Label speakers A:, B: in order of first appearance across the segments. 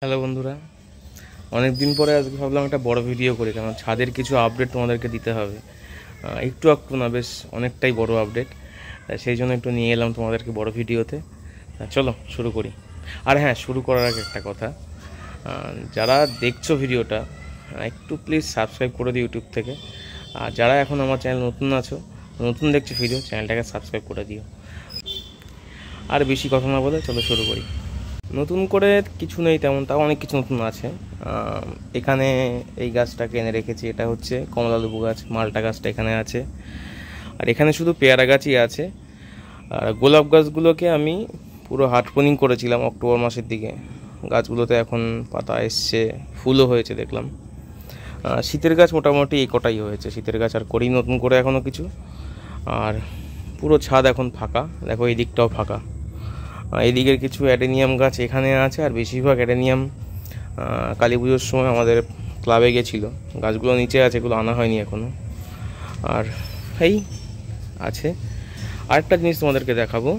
A: Hello বন্ধুরা, অনেক দিন পরে আজকে ভাবলাম একটা বড় ভিডিও করি, কারণ ছাদের কিছু আপডেট তোমাদেরকে দিতে হবে। একটু না, বেশ অনেকটাই বড় আপডেট। সেই জন্য একটু নিয়ে এলাম তোমাদেরকে বড় ভিডিওতে। চলো শুরু করি। আর হ্যাঁ, শুরু করার আগে একটা কথা, যারা দেখছো ভিডিওটা একটু প্লিজ সাবস্ক্রাইব করে দিও ইউটিউব থেকে। আর যারা এখন আমার চ্যানেল নতুন দেখছো ভিডিও, চ্যানেলটাকে সাবস্ক্রাইব করে দিও। আর বেশি কথা না বলে চলো শুরু করি। নতুন করে কিছু নেই তেমন, তাও অনেক কিছু নতুন আছে। এখানে এই গাছটাকে এনে রেখেছি, এটা হচ্ছে কমলালেবু গাছ। মালটা গাছটা এখানে আছে, আর এখানে শুধু পেয়ারা গাছই আছে। আর গোলাপ গাছগুলোকে আমি পুরো হার্ডপোনিং করেছিলাম অক্টোবর মাসের দিকে। গাছগুলোতে এখন পাতা এসছে, ফুলও হয়েছে দেখলাম। শীতের গাছ মোটামুটি এই কটাই হয়েছে, শীতের গাছ আর করি নতুন করে এখনও কিছু। আর পুরো ছাদ এখন ফাঁকা, দেখো এই দিকটাও ফাঁকা। এদিকের কিছু অ্যাডেনিয়াম গাছ এখানে আছে, আর বেশিরভাগ অ্যাডেনিয়াম কালী পুজোর সময় আমাদের ক্লাবে গেছিলো। গাছগুলো নিচে আছে, এগুলো আনা হয়নি এখনও। আর এই আছে আরেকটা জিনিস তোমাদেরকে দেখাবো।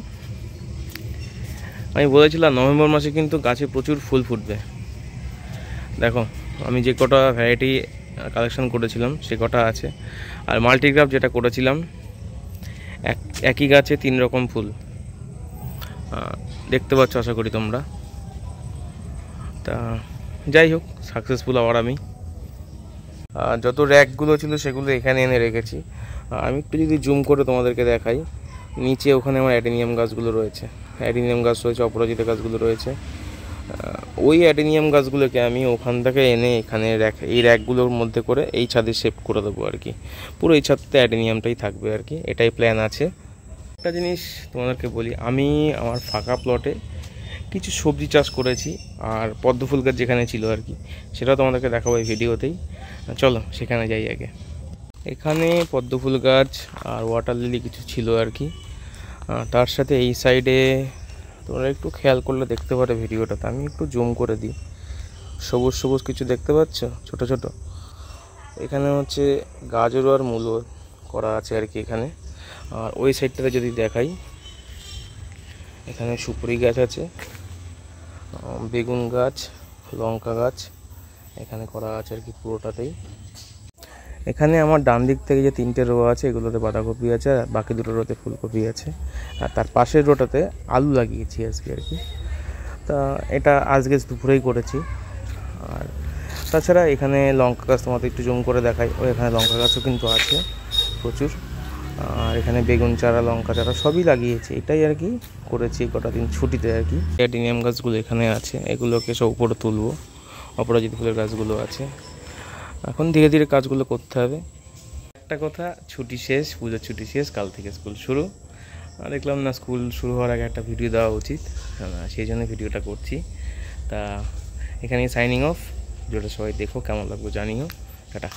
A: আমি বলেছিলাম নভেম্বর মাসে কিন্তু গাছে প্রচুর ফুল ফুটবে। দেখো আমি যে কটা ভ্যারাইটি কালেকশন করেছিলাম সে কটা আছে। আর মাল্টিগ্রাফ যেটা করেছিলাম, একই গাছে 3 রকম ফুল দেখতে পাচ্ছ আশা করি তোমরা। তা যাই হোক, সাকসেসফুল আবার আমি যত র্যাকগুলো ছিল সেগুলো এখানে এনে রেখেছি। আমি একটু যদি জুম করে তোমাদেরকে দেখাই, নিচে ওখানে আমার অ্যাডেনিয়াম গাছগুলো রয়েছে, অ্যাডেনিয়াম গাছ রয়েছে, অপরাজিতা গাছগুলো রয়েছে। ওই অ্যাডেনিয়াম গাছগুলোকে আমি ওখান থেকে এনে এখানে এই র্যাকগুলোর মধ্যে করে এই ছাদে শিফট করে দেবো আর কি। পুরো এই ছাদতে অ্যাডেনিয়ামটাই থাকবে আর কি, এটাই প্ল্যান আছে। একটা জিনিস তোমাদেরকে বলি, আমি আমার ফাঁকা প্লটে কিছু সবজি চাষ করেছি, আর পদ্ম ফুল গাছ যেখানে ছিল আর কি, সেটাও তোমাদেরকে দেখাবো এই ভিডিওতেই। চলো সেখানে যাই আগে। এখানে পদ্ম ফুল গাছ আর ওয়াটার লিলি কিছু ছিল আর কি। তার সাথে এই সাইডে তোমরা একটু খেয়াল করলে দেখতে পারো ভিডিওটাতে, আমি একটু জুম করে দিই। সবুজ সবুজ কিছু দেখতে পাচ্ছ ছোট ছোট, এখানে হচ্ছে গাজর আর মূলো করা আছে আর কি এখানে। আর ওই সাইডটাতে যদি দেখাই, এখানে সুপুরি গাছ আছে, বেগুন গাছ, লঙ্কা গাছ এখানে করা আছে আর কি পুরোটাতেই। এখানে আমার ডান দিক থেকে যে 3টে রো আছে, এগুলোতে বাঁধাকপি আছে, আর বাকি 2টো রোতে ফুলকপি আছে। আর তার পাশের রোটাতে আলু লাগিয়েছি আজকে আর কি। তা এটা আজকে দুপুরেই করেছি। আর তাছাড়া এখানে লঙ্কা গাছ তোমাদের একটু জুম করে দেখাই, ও এখানে লঙ্কা গাছও কিন্তু আছে প্রচুর। আর এখানে বেগুন চারা, লঙ্কা চারা সবই লাগিয়েছি, এটাই আর কি করেছি কটা দিন ছুটিতে আর কি। অ্যাডেনিয়াম গাছগুলো এখানে আছে, এগুলোকে সব উপরে তুলবো। অপরাজিত ফুলের গাছগুলো আছে, এখন ধীরে ধীরে কাজগুলো করতে হবে। একটা কথা, ছুটি শেষ, পুজোর ছুটি শেষ, কাল থেকে স্কুল শুরু। দেখলাম না স্কুল শুরু হওয়ার আগে একটা ভিডিও দেওয়া উচিত, সেই জন্য ভিডিওটা করছি। তা এখানেই সাইনিং অফ। ভিডিওটা সবাই দেখো, কেমন লাগলো জানিও। টাটা।